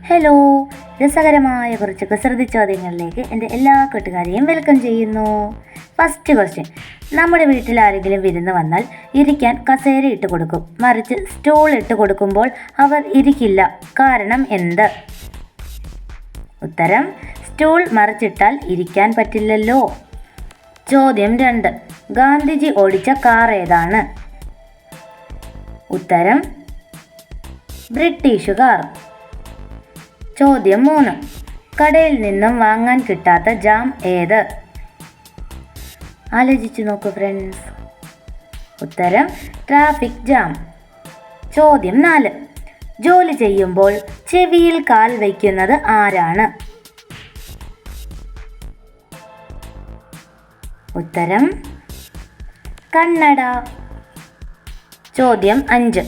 Hello, രസകരമായ കുറച്ച് കുസൃതി ചോദ്യങ്ങളിലേക്ക് എൻ്റെ എല്ലാ കൂട്ടുകാരെയും വെൽക്കം ചെയ്യുന്നു. First question. നമ്മുടെ വീട്ടിൽ ആരെങ്കിലും വിരുന്ന് വന്നാൽ ഇരിക്കാൻ കസേര ഇട്ട് കൊടുക്കും, മറിച്ച് സ്റ്റൂൾ ഇട്ട് കൊടുക്കുമ്പോൾ അവർ ഇരിക്കില്ല. കാരണം എന്ത്? ഉത്തരം: സ്റ്റൂൾ മറിച്ചിട്ടാൽ ഇരിക്കാൻ പറ്റില്ലല്ലോ. ചോദ്യം 2. ഗാന്ധിജി ഓടിച്ച കാർ ഏതാണ്? ഉത്തരം: ബ്രിട്ടീഷുകാർ. ചോദ്യം 3. കടയിൽ നിന്നും വാങ്ങാൻ കിട്ടാത്ത ജാം ഏത്? ആലോചിച്ചു നോക്കൂ ഫ്രണ്ട്സ്. ഉത്തരം: ട്രാഫിക് ജാം. ചോദ്യം 4. ജോലി ചെയ്യുമ്പോൾ ചെവിയിൽ കാൽ വയ്ക്കുന്നത് ആരാണ്? ഉത്തരം: കണ്ണട. ചോദ്യം 5.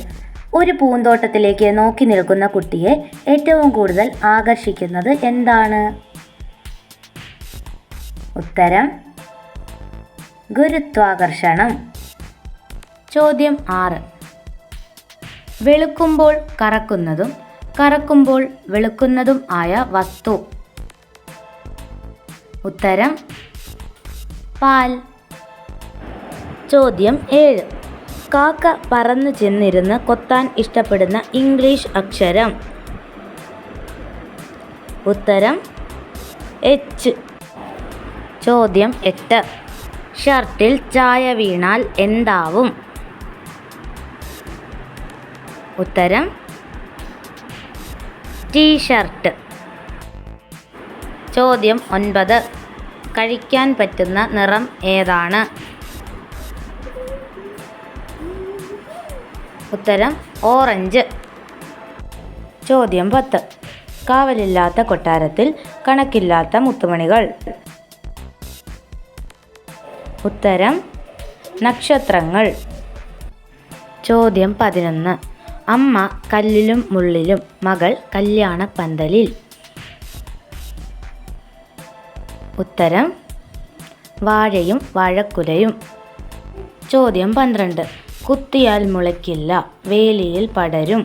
ഒരു പൂന്തോട്ടത്തിലേക്ക് നോക്കി നിൽക്കുന്ന കുട്ടിയെ ഏറ്റവും കൂടുതൽ ആകർഷിക്കുന്നത് എന്താണ്? ഉത്തരം: ഗുരുത്വാകർഷണം. ചോദ്യം 6. വെളുക്കുമ്പോൾ കറക്കുന്നതും കറക്കുമ്പോൾ വെളുക്കുന്നതും ആയ വസ്തു? ഉത്തരം: പാൽ. ചോദ്യം 7. കാക്ക പറന്നു ചെന്നിരുന്ന് കൊത്താൻ ഇഷ്ടപ്പെടുന്ന ഇംഗ്ലീഷ് അക്ഷരം? ഉത്തരം: എച്ച്. ചോദ്യം 8. ഷർട്ടിൽ ചായ വീണാൽ എന്താവും? ഉത്തരം: ടീഷർട്ട്. ചോദ്യം 9. കഴിക്കാൻ പറ്റുന്ന നിറം ഏതാണ്? ഉത്തരം: ഓറഞ്ച്. ചോദ്യം 10. കാവലില്ലാത്ത കൊട്ടാരത്തിൽ കണക്കില്ലാത്ത മുത്തുമണികൾ? ഉത്തരം: നക്ഷത്രങ്ങൾ. ചോദ്യം 11. അമ്മ കല്ലിലും മുള്ളിലും, മകൾ കല്യാണപ്പന്തലിൽ? ഉത്തരം: വാഴയും വാഴക്കുലയും. ചോദ്യം 12. കുത്തിയാൽ മുളയ്ക്കില്ല, വേലിയിൽ പടരും?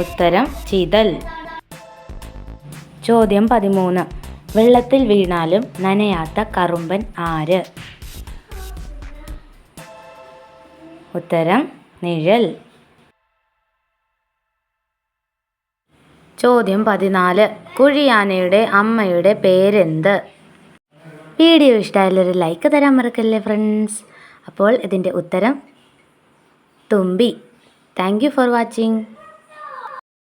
ഉത്തരം: ചിതൽ. ചോദ്യം 13. വെള്ളത്തിൽ വീണാലും നനയാത്ത കറുമ്പൻ ആര്? ഉത്തരം: നിഴൽ. ചോദ്യം 14. കുഴിയാനയുടെ അമ്മയുടെ പേരെന്ത്? വീഡിയോ ഇഷ്ടമായാലൊരു ലൈക്ക് തരാൻ മറക്കല്ലേ ഫ്രണ്ട്സ്. അപ്പോൾ ഇതിൻ്റെ ഉത്തരം തുമ്പി. Thank you for watching.